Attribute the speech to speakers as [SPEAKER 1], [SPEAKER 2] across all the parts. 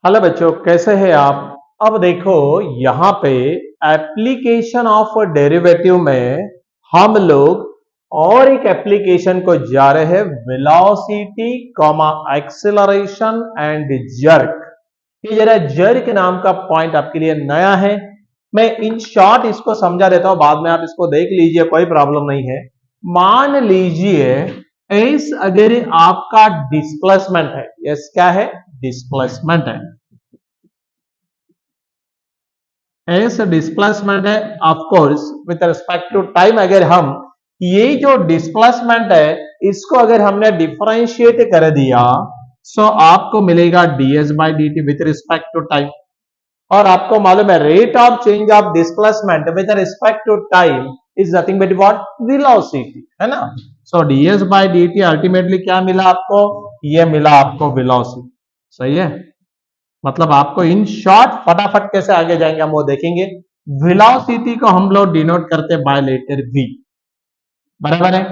[SPEAKER 1] Hello बच्चों, कैसे हैं आप। अब देखो यहाँ पे एप्लीकेशन ऑफ डेरिवेटिव में हम लोग और एक एप्लीकेशन को जा रहे हैं, velocity comma acceleration and jerk. ये जरा जर्क नाम का पॉइंट आपके लिए नया है। मैं इन शॉर्ट इसको समझा देता हूं, बाद में आप इसको देख लीजिए, कोई प्रॉब्लम नहीं है। मान लीजिए एस अगर आपका डिस्प्लेसमेंट है, एस क्या है, डिस्प्लेसमेंट है, एस डिस्प्लेसमेंट है। Of course with respect to time अगर हम ये जो डिस्प्लेसमेंट है इसको अगर हमने डिफरेंशिएट कर दिया सो आपको मिलेगा ds by d t with respect to time. और आपको मालूम है rate of change of displacement with respect to time is nothing but what, velocity, है ना। So ds by d t ultimately क्या मिला आपको, ये मिला आपको वेलोसिटी। सही है, मतलब आपको इन शॉर्ट फटाफट कैसे आगे जाएंगे हम वो देखेंगे। वेलोसिटी को हम लोग डिनोट करते बाय लेटर v, बराबर है।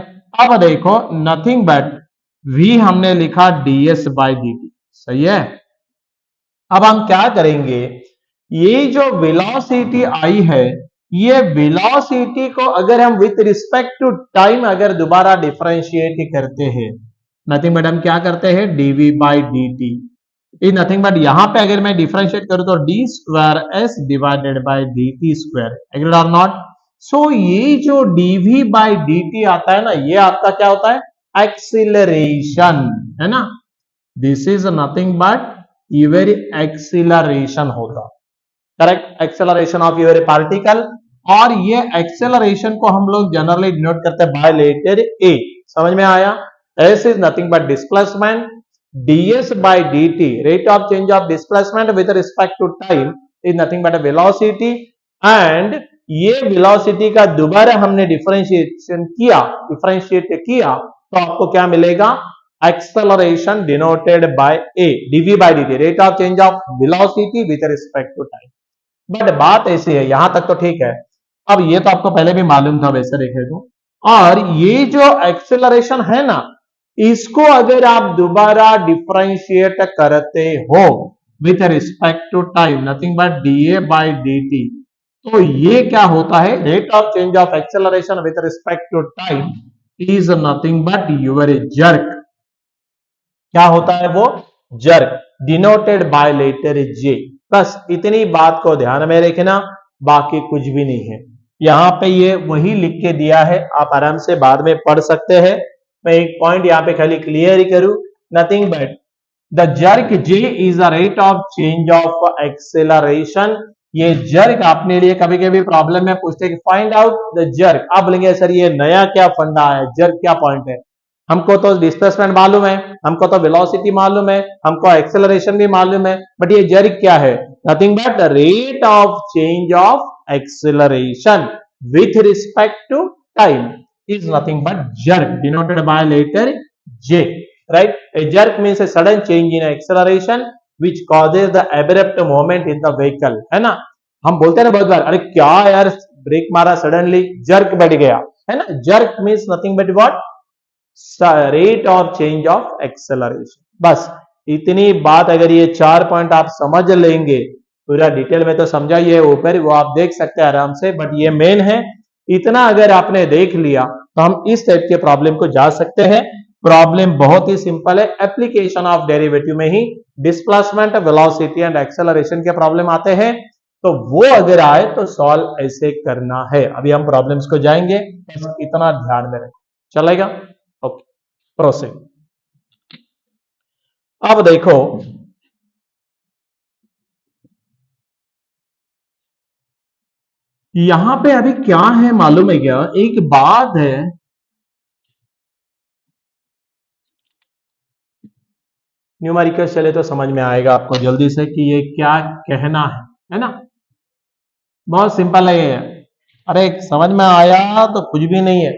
[SPEAKER 1] अब देखो नथिंग बट v हमने लिखा ds बाई डी टी, सही है। अब हम क्या करेंगे, ये जो वेलोसिटी आई है ये वेलोसिटी को अगर हम विथ रिस्पेक्ट टू टाइम अगर दोबारा डिफरेंशिएट करते हैं, नथिंग बट हम क्या करते हैं dv by d T is nothing but यहां पे अगर मैं डिफरेंशिएट करूं तो D square S divided by d T square, agreed और नॉट। सो ये जो dv बाई डी टी आता है ना, ये आपका क्या होता है, एक्सीलरेशन, है ना। This is nothing but your acceleration होगा, correct, acceleration of your particle. और ये एक्सेलरेशन को हम लोग जनरली डिनोट करते हैं बाय लेटर ए, समझ में आया। S is nothing but displacement, ds by dt rate of change of displacement with respect to time is nothing but a velocity, and ये velocity का दोबारा हमने डिफरेंशिएट किया तो आपको क्या मिलेगा, acceleration denoted by a dv by dt rate of change of velocity with respect to time। But बात ऐसी है, यहां तक तो ठीक है। अब ये तो आपको पहले भी मालूम था वैसे देखे तो, और ये जो एक्सेलरेशन है ना इसको अगर आप दोबारा डिफरेंशिएट करते हो with respect to time, nothing but da by d t, तो ये क्या होता है, rate of change of acceleration with respect to time is nothing but your jerk. क्या होता है वो, jerk, denoted by letter j. बस इतनी बात को ध्यान में रखना, बाकी कुछ भी नहीं है। यहां पे ये वही लिख के दिया है, आप आराम से बाद में पढ़ सकते हैं। मैं एक पॉइंट यहां पे खाली क्लियर ही करूं, nothing but the jerk J is the rate of change of acceleration. ये जर्क अपने लिए कभी कभी प्रॉब्लम में पूछते हैं कि फाइंड आउट द जर्क। आप बोलेंगे सर ये नया क्या फंडा है, जर्क क्या पॉइंट है। हमको तो डिस्प्लेसमेंट मालूम है, हमको तो वेलोसिटी मालूम है, हमको एक्सेलरेशन भी मालूम है, बट ये जर्क क्या है, nothing but rate of change of acceleration with respect to time is nothing but jerk denoted by letter J, right? A jerk means a sudden change in acceleration which causes the abrupt movement in the vehicle, है ना। हम बोलते हैं ना बहुत बार, अरे क्या यार ब्रेक मारा सडनली जर्क बैठ गया, है ना। Jerk means nothing but what, rate of change of acceleration. बस इतनी बात, अगर ये 4 पॉइंट आप समझ लेंगे, पूरा डिटेल में तो समझा ही है ऊपर, वो आप देख सकते हैं आराम से, बट ये मेन है। इतना अगर आपने देख लिया तो हम इस टाइप के प्रॉब्लम को जा सकते हैं। प्रॉब्लम बहुत ही सिंपल है, एप्लीकेशन ऑफ डेरिवेटिव में ही डिस्प्लेसमेंट, वेलोसिटी एंड एक्सेलरेशन के प्रॉब्लम आते हैं, तो वो अगर आए तो सॉल्व ऐसे करना है। अभी हम प्रॉब्लम्स को जाएंगे, बस इतना ध्यान में रखें, चलेगा। Okay, proceed. अब देखो यहां पे अभी क्या है मालूम है क्या, एक बात है, न्यूमेरिकल चले तो समझ में आएगा आपको जल्दी से कि ये क्या कहना है ना। बहुत सिंपल है ये, अरे समझ में आया तो कुछ भी नहीं है,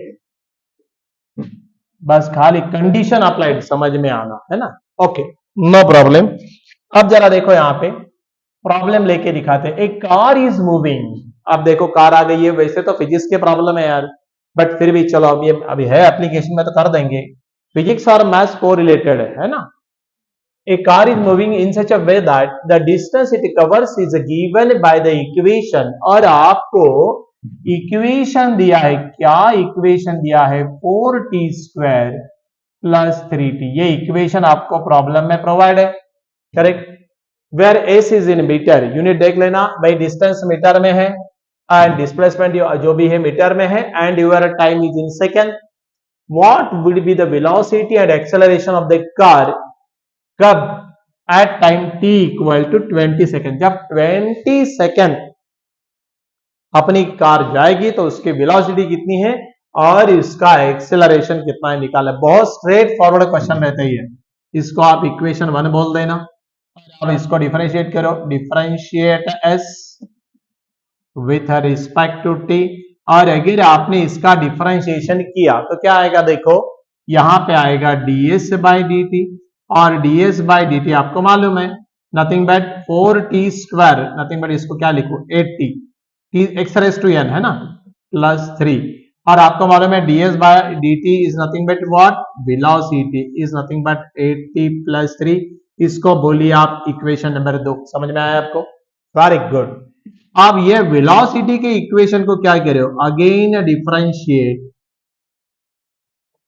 [SPEAKER 1] बस खाली कंडीशन अप्लाइड समझ में आना है ना। Okay, no problem. अब जरा देखो यहां पे प्रॉब्लम लेके दिखाते हैं। एक कार इज मूविंग, अब देखो कार आ गई है, वैसे तो फिजिक्स के प्रॉब्लम है यार, बट फिर भी चलो अब ये अभी है एप्लीकेशन में तो कर देंगे। फिजिक्स और मैथ्स को रिलेटेड है ना। A car is moving in such a way that the distance it covers is given by the equation। और आपको इक्वेशन दिया है, क्या इक्वेशन दिया है, 4t² + 3t। ये इक्वेशन आपको प्रॉब्लम में प्रोवाइड है, correct. Where s is in metre, unit देख लेना भाई, डिस्टेंस मीटर में है एंड डिस्प्लेसमेंट जो भी है मीटर में है, and your time is in second. What would be the velocity and acceleration of the car, कब, एट टाइम t = 20 सेकेंड। जब 20 सेकेंड अपनी कार जाएगी तो उसकी वेलोसिटी कितनी है और इसका एक्सेलरेशन कितना है निकालना। बहुत स्ट्रेट फॉरवर्ड क्वेश्चन रहता ही है। इसको आप इक्वेशन 1 बोल देना। अब इसको डिफरेंशिएट करो, differentiate s with respect to t। और अगर आपने इसका डिफरेंशिएशन किया तो क्या आएगा, देखो यहां पे आएगा ds/dt, और ds/dt आपको मालूम है nothing but 4t², nothing but इसको क्या लिखो 8t, x⁻n है ना, +3। और आपको मालूम है ds/dt is nothing but what, velocity is nothing but 8t + 3। इसको बोलिए आप इक्वेशन नंबर 2। समझ में आया आपको, वेरी गुड। अब ये वेलोसिटी के इक्वेशन को क्या कह रहे हो,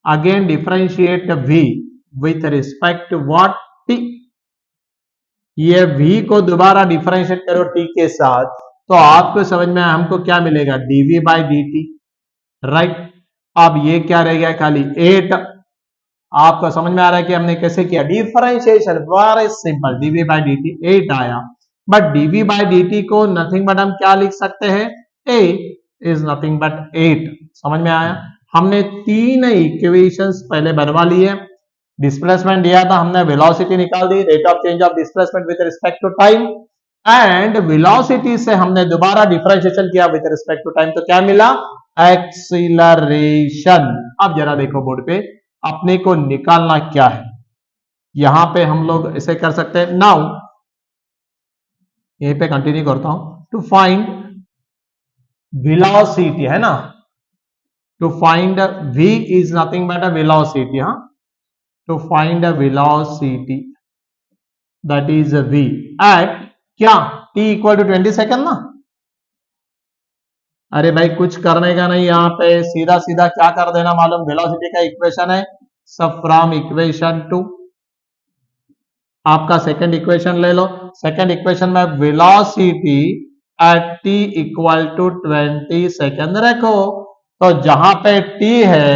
[SPEAKER 1] again differentiate v with respect to what, t। ये v को दोबारा डिफरेंशिएट करो t के साथ, तो आपको समझ में हमको क्या मिलेगा, dv/dt, राइट। अब ये क्या रह गया, खाली 8। आपको समझ में आ रहा है कि हमने कैसे किया डिफरेंशिएशन, वेरी सिंपल, dv/dt 8 आया। बट dv/dt को नथिंग बट हम क्या लिख सकते हैं, a इज नथिंग बट 8। समझ में आया। हमने 3 इक्वेशंस पहले बनवा लिए। डिस्प्लेसमेंट दिया था, हमने वेलोसिटी निकाल दी, rate of change of displacement with respect to time, and velocity से हमने दोबारा डिफरेंशिएशन किया विद रिस्पेक्ट टू टाइम, तो क्या मिला, एक्सीलरेशन। अब जरा देखो बोर्ड पे, अपने को निकालना क्या है। यहां पे हम लोग ऐसे कर सकते हैं, नाउ यहीं पे कंटिन्यू करता हूं, टू फाइंड वेलोसिटी है ना, to find v is nothing but a velocity, हाँ, to find a velocity that is a v at क्या t = 20 सेकेंड ना। अरे भाई कुछ करने का नहीं, यहां पे सीधा सीधा क्या कर देना मालूम, वेलोसिटी का इक्वेशन है सब फ्रॉम इक्वेशन 2। आपका सेकंड इक्वेशन ले लो, सेकंड इक्वेशन में वेलोसिटी एट t = 20 सेकेंड रखो, तो जहां पे t है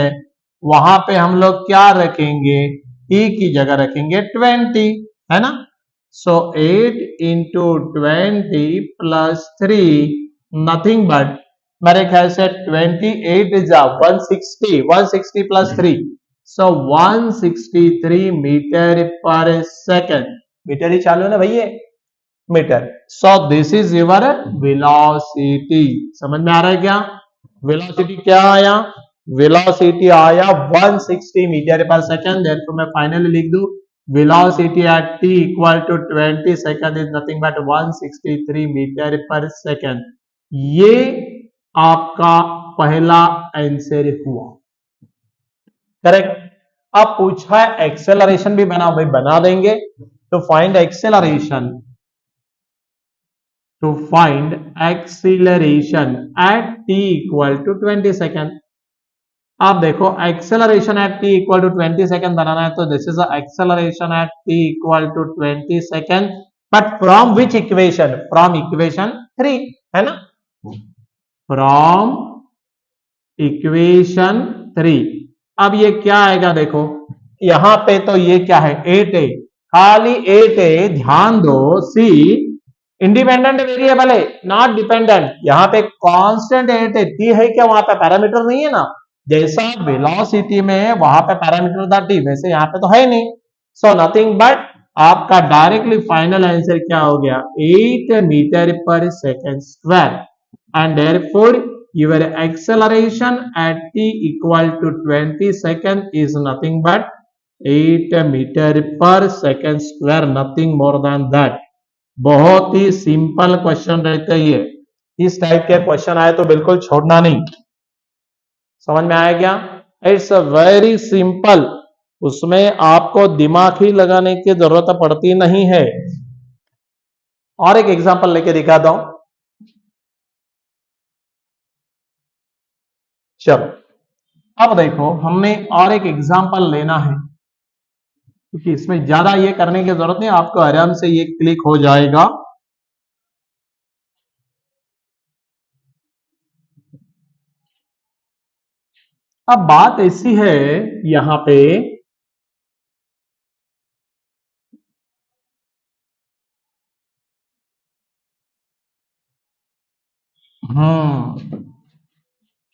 [SPEAKER 1] वहां पे हम लोग क्या रखेंगे, t की जगह रखेंगे 20, है ना। सो 8 × 20 + 3 नथिंग बट, मेरे ख्याल से 28 is 160, 160 + 3, so 163 metre per second. Metre ही चालू है ना भैया, metre. So this is your velocity. समझ में आ रहा है क्या, वेलोसिटी क्या आया, वेलोसिटी आया 160 मीटर पर सेकेंड। देयरफॉर मैं फाइनली लिख दूं, velocity at t = 20 second is nothing but 163 metre per second. ये आपका पहला आंसर हुआ, करेक्ट। अब पूछा है एक्सेलरेशन भी बना, भाई बना देंगे। तो find acceleration, to find acceleration at t = 20 second. आप देखो एक्सेलरेशन एट t = 20 सेकेंड बनाना है, तो this is acceleration at t = 20 second, but from which equation, from equation 3, है ना, फ्रॉम इक्वेशन 3। अब ये क्या आएगा, देखो यहां पे तो ये क्या है 8 है, खाली 8 है, ध्यान दो, सी इंडिपेंडेंट वेरिएबल है, नॉट डिपेंडेंट। यहां पे कांस्टेंट 8 है, t है क्या, वहां पे पैरामीटर नहीं है ना, जैसा वेलोसिटी में है वहां पे पैरामीटर था t, वैसे यहां पे तो है नहीं। सो नथिंग बट आपका डायरेक्टली फाइनल आंसर क्या हो गया, 8 metre per second square, and therefore your acceleration at t = 20 second is nothing but 8 metre per second square, nothing more than that. बहुत ही सिंपल क्वेश्चन रहते ही है, इस टाइप के क्वेश्चन आए तो बिल्कुल छोड़ना नहीं। समझ में आया क्या, इट्स अ वेरी सिंपल। उसमें आपको दिमाग ही लगाने की जरूरत पड़ती नहीं है। और एक एग्जांपल लेके दिखाता हूं। चलो अब देखो, हमने और एक एग्जांपल लेना है, क्योंकि इसमें ज्यादा ये करने की जरूरत नहीं, आपको आराम से ये क्लिक हो जाएगा। अब बात ऐसी है यहां पे,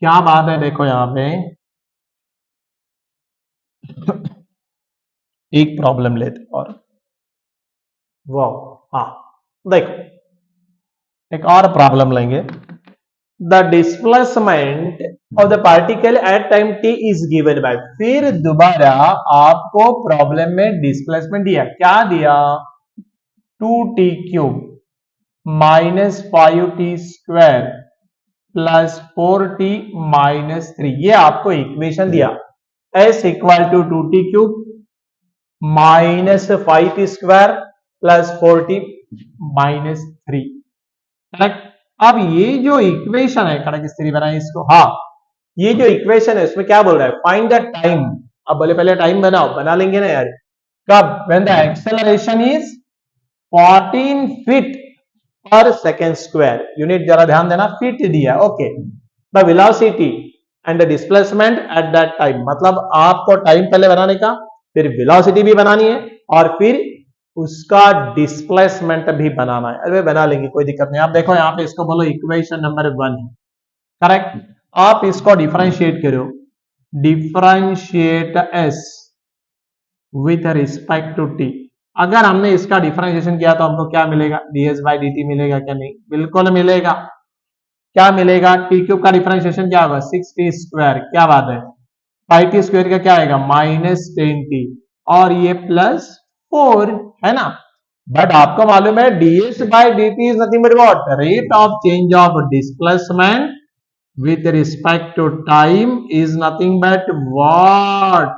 [SPEAKER 1] क्या बात है, देखो यहां पे एक प्रॉब्लम लेते और वाह, हाँ देखो एक और प्रॉब्लम लेंगे। The displacement of the particle at time T is given by, फिर दोबारा आपको प्रॉब्लम में डिस्प्लेसमेंट दिया, क्या दिया, 2t³ -5t² +4t -3, ये आपको इक्वेशन दिया। s = 2t³ -5t² +4t -3, correct. अब ये जो इक्वेशन है, करेक्ट, इस तरह बनाए इसको, हाँ ये जो इक्वेशन है उसमें क्या बोल रहा है, फाइंड द टाइम। अब बोले पहले टाइम बनाओ, बना लेंगे ना यार, कब, when the acceleration is 14 feet पर सेकेंड स्क्वायर, यूनिट जरा ध्यान देना, फीट दिया, okay. The velocity and the displacement at that time, मतलब आपको टाइम पहले बनाने का, फिर वेलोसिटी भी बनानी है, और फिर उसका डिस्प्लेसमेंट भी बनाना है। अरे बना लेंगे, कोई दिक्कत नहीं। आप देखो यहाँ पे इसको बोलो इक्वेशन नंबर 1 है, करेक्ट। आप इसको डिफरेंशिएट करो, differentiate s with respect to t। अगर हमने इसका डिफरेंशिएशन किया तो हमको क्या मिलेगा, ds/dt मिलेगा क्या, नहीं, बिल्कुल मिलेगा। क्या मिलेगा, t³ का डिफरेंशिएशन क्या होगा, 6t², क्या बात है, 5t² का क्या आएगा, -10t, और ये +4 है ना। बट आपको मालूम है ds/dt is nothing but what, rate of change of displacement with respect to time is nothing but what,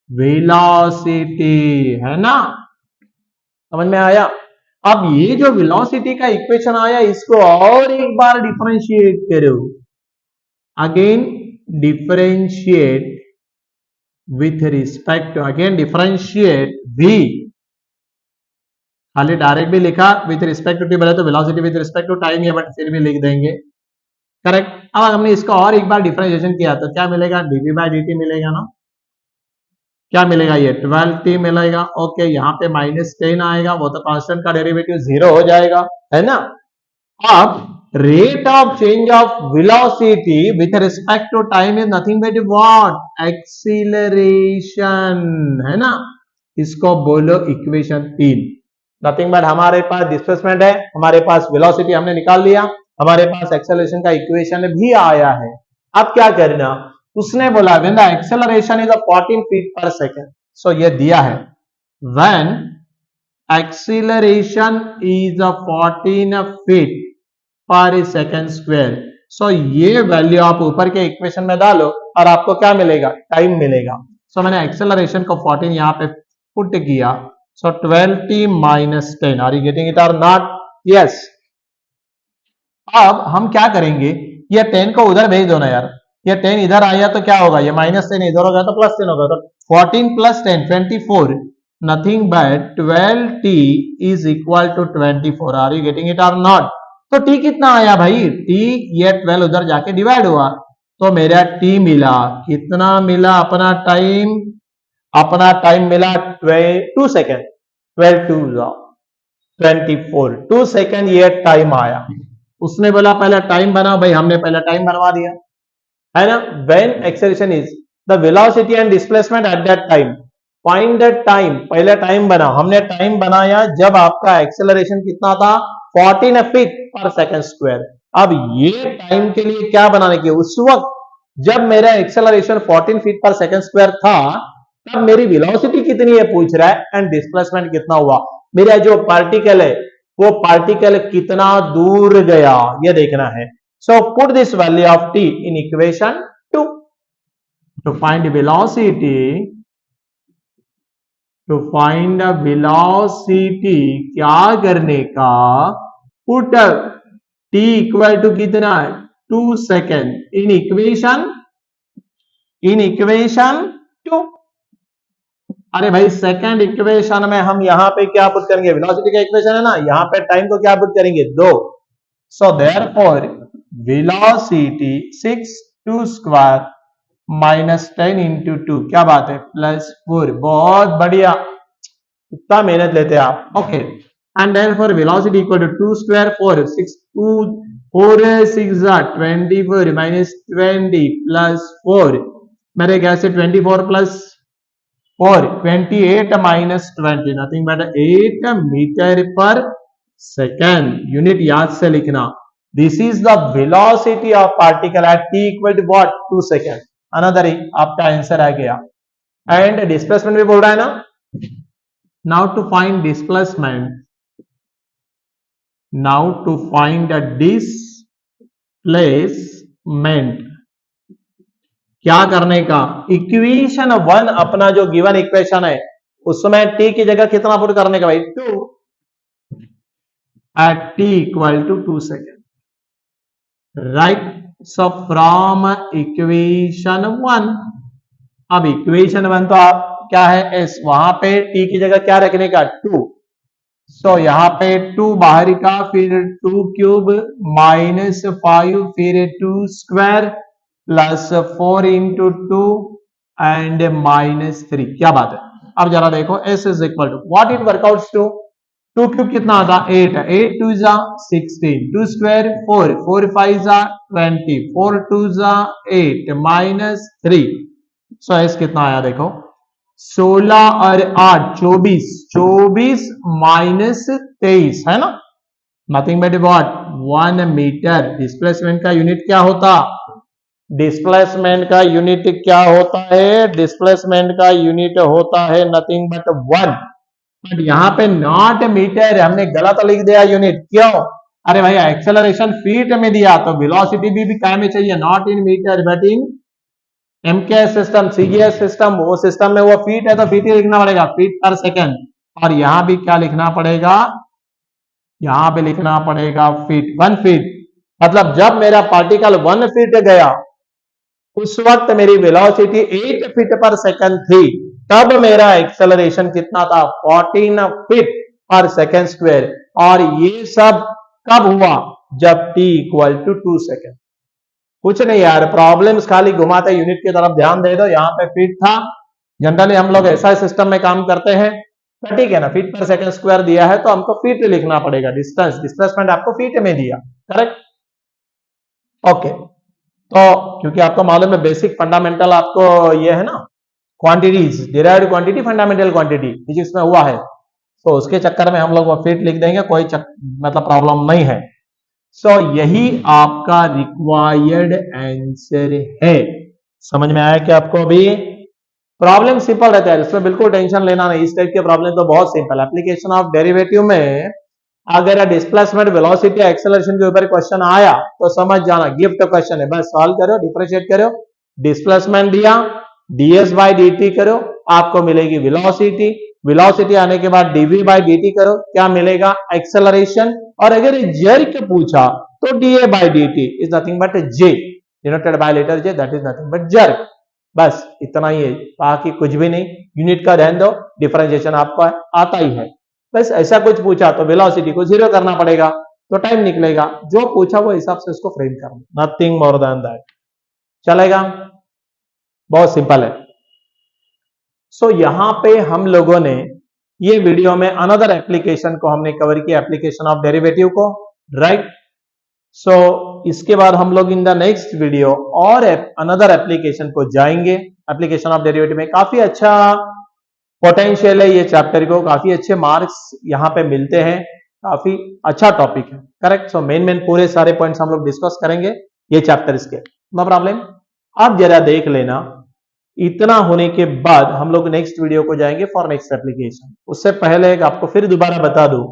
[SPEAKER 1] velocity, है ना, समझ में आया। अब ये जो वेलोसिटी का इक्वेशन आया, इसको और एक बार डिफरेंशिएट करो, again differentiate with respect to, again differentiate v, खाली डायरेक्ट भी लिखा विथ रिस्पेक्ट टू टी, बोले तो velocity with respect to time है, बट फिर भी लिख देंगे, करेक्ट। अब हमने इसका और एक बार डिफरेंशिएशन किया तो क्या मिलेगा, dv/dt मिलेगा ना, क्या मिलेगा, ये 12t मिलेगा, ओके। यहाँ पे -10 आएगा, वो तो कांस्टेंट का डेरिवेटिव 0 हो जाएगा, है ना। अब rate of change of velocity with respect to time is nothing but what, acceleration, है ना। इसको बोलो इक्वेशन 3। नथिंग बट हमारे पास डिस्प्लेसमेंट है, हमारे पास वेलोसिटी हमने निकाल लिया, हमारे पास एक्सेलरेशन का इक्वेशन भी आया है। अब क्या करना, उसने बोला when the acceleration is 14 feet पर सेकेंड, सो ये दिया है, व्हेन एक्सीलरेशन इज 14 फीट पर सेकेंड स्क्वायर, सो ये वैल्यू आप ऊपर के इक्वेशन में डालो और आपको क्या मिलेगा, टाइम मिलेगा। सो मैंने एक्सेलरेशन को 14 यहां पे पुट किया, so 12t -10, are you getting it और नॉट, यस। अब हम क्या करेंगे, ये 10 को उधर भेज दो ना यार, ये 10 इधर आया तो क्या होगा, ये -10 इधर होगा तो +10 होगा, तो 14 + 10 24, nothing but 12t is equal to 24, are you getting it और नॉट। तो t कितना आया भाई, t ये 12 उधर जाके डिवाइड हुआ, तो मेरा t मिला, कितना मिला, अपना टाइम मिला 2 सेकेंड, 12 2 24, 2 सेकेंड ये टाइम आया। उसने बोला पहले टाइम बनाओ, भाई हमने पहले टाइम बनवा दिया, है ना। When acceleration is the velocity and displacement at that time, find the time, पहले टाइम बनाओ, हमने टाइम बनाया जब आपका एक्सेलरेशन कितना था, 14 फीट पर सेकेंड स्क्वायर। अब ये टाइम के लिए क्या बनाने की, उस वक्त जब मेरा एक्सेलरेशन 14 फीट पर सेकेंड स्क्वायर था, तब मेरी वेलोसिटी कितनी है पूछ रहा है, एंड डिस्प्लेसमेंट कितना हुआ, मेरा जो पार्टिकल है वो पार्टिकल कितना दूर गया, ये देखना है। So put this value of t in equation 2 to find velocity to find the velocity क्या करने का, पुट t इक्वल टू कितना, 2 सेकेंड इन इक्वेशन 2। अरे भाई सेकंड इक्वेशन में हम यहां पे क्या पुट करेंगे, वेलोसिटी का इक्वेशन है ना, यहां पे टाइम को क्या पुट करेंगे 2। So therefore velocity 6 2 square minus 10 into 2, क्या बात है, +4। बहुत बढ़िया, इतना मेहनत लेते हैं आप। Okay, and therefore velocity equal to 2 square 4 6 2 4 6 24 minus 20 +4, मेरे ख्याल से 24 plus 4 28 minus 20, nothing but 8 metre per second. Unit याद से लिखना। This is the velocity of particle at t equal to what, 2 second. Another आपका आंसर आ गया। एंड डिस्प्लेसमेंट भी बोल रहा है ना। Now to find displacement, now to find the displacement, क्या करने का, इक्वेशन 1 अपना जो गिवन इक्वेशन है उसमें t की जगह कितना पुट करने का भाई, 2 at t equal to 2 second, right. So from equation 1, अब इक्वेशन 1 तो आप क्या है s, वहां पे t की जगह क्या रखने का, 2। सो यहां पे 2 बाहर का, फिर 2 क्यूब माइनस 5, फिर 2 स्क्वायर प्लस 4 इंटू 2 एंड -3, क्या बात है। अब जरा देखो s is equal to what it works out to, 2 cube कितना आता, 8, 8 2 जा 16, 2 स्क्वायर 4, 4 5 जा 20, 4 2 जा 8 -3। सो s कितना आया देखो, 16 और 8 24, 24 माइनस 23, है ना, nothing but what 1 metre. Displacement का यूनिट क्या होता, डिस्प्लेसमेंट का यूनिट क्या होता है, डिस्प्लेसमेंट का यूनिट होता है नथिंग बट 1। बट यहां पे नॉट मीटर, हमने गलत लिख दिया यूनिट, क्यों, अरे भाई एक्सेलरेशन फीट में दिया तो वेलोसिटी भी क्या में चाहिए, not in metre but in MKS system, CGS system, वो सिस्टम में वो फीट है तो फीट ही लिखना पड़ेगा, फीट पर सेकेंड। और यहां भी क्या लिखना पड़ेगा, यहां पे लिखना पड़ेगा फीट, 1 फीट। मतलब जब मेरा पार्टिकल 1 फीट गया उस वक्त मेरी वेलोसिटी 8 फीट पर सेकंड थी, तब मेरा एक्सेलरेशन कितना था, 14 फीट पर सेकंड स्क्वायर। और ये सब कब हुआ, जब t इक्वल टू 2 सेकेंड। कुछ नहीं यार, प्रॉब्लम्स खाली घुमाते यूनिट की तरफ ध्यान दे दो। यहां पे फीट था, जनरली हम लोग ऐसा सिस्टम में काम करते हैं, तो ठीक है ना, फीट पर सेकंड स्क्वायर दिया है तो हमको फीट लिखना पड़ेगा, डिस्टेंस डिस्प्लेसमेंट आपको फीट में दिया, करेक्ट। ओके, तो क्योंकि आपको मालूम है बेसिक फंडामेंटल आपको ये है ना, quantities, derived quantity, fundamental quantity physics में हुआ है, तो उसके चक्कर में हम लोग वो फीट लिख देंगे, कोई मतलब प्रॉब्लम नहीं है। सो यही आपका रिक्वायर्ड आंसर है। समझ में आया कि आपको अभी प्रॉब्लम सिंपल रहता है, इसमें बिल्कुल टेंशन लेना नहीं, इस टाइप के प्रॉब्लम तो बहुत सिंपल। एप्लीकेशन ऑफ डेरिवेटिव में अगर डिस्प्लेसमेंट वेलोसिटी एक्सेलरेशन के ऊपर क्वेश्चन आया तो समझ जाना गिफ्ट क्वेश्चन है, बस सॉल्व करो, डिफरेंशिएट करो, डिस्प्लेसमेंट दिया ds बाई dt करो, आपको मिलेगी वेलोसिटी, वेलोसिटी आने के बाद dv बाई dt करो, क्या मिलेगा, एक्सेलरेशन। और अगर जर्क पूछा तो da by dt is nothing but j, denoted by letter j, that is nothing but jerk. बस इतना ही है, बाकी कुछ भी नहीं। यूनिट का ध्यान दो, डिफरेंशिएशन आपको आता ही है। बस ऐसा कुछ पूछा तो वेलोसिटी को 0 करना पड़ेगा, तो टाइम निकलेगा, जो पूछा वो हिसाब से उसको फ्रेम करना, नथिंग मोर देन दैट। चलेगा, बहुत सिंपल है। सो यहां पे हम लोगों ने ये वीडियो में अनदर एप्लीकेशन को हमने कवर किया, एप्लीकेशन ऑफ डेरिवेटिव को, राइट। सो इसके बाद हम लोग इन द नेक्स्ट वीडियो और अनदर एप्लीकेशन को जाएंगे। एप्लीकेशन ऑफ डेरिवेटिव में काफी अच्छा पोटेंशियल है ये चैप्टर को, काफी अच्छे मार्क्स यहाँ पे मिलते हैं, काफी अच्छा टॉपिक है, करेक्ट। सो मेन पूरे सारे पॉइंट्स हम लोग डिस्कस करेंगे ये चैप्टर इसके, नो प्रॉब्लम। अब जरा देख लेना, इतना होने के बाद हम लोग नेक्स्ट वीडियो को जाएंगे फॉर नेक्स्ट एप्लीकेशन। उससे पहले आपको फिर दोबारा बता दूं,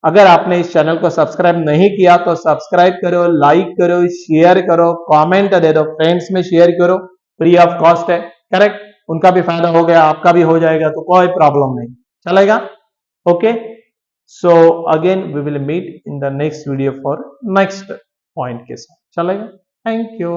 [SPEAKER 1] अगर आपने इस चैनल को सब्सक्राइब नहीं किया तो सब्सक्राइब करो, लाइक करो, शेयर करो, कमेंट दे दो, फ्रेंड्स में शेयर करो, फ्री ऑफ कॉस्ट है, करेक्ट। उनका भी फायदा हो गया, आपका भी हो जाएगा, तो कोई प्रॉब्लम नहीं, चलेगा। Okay, so again we will meet in the next video for next point के साथ, चलेगा। Thank you.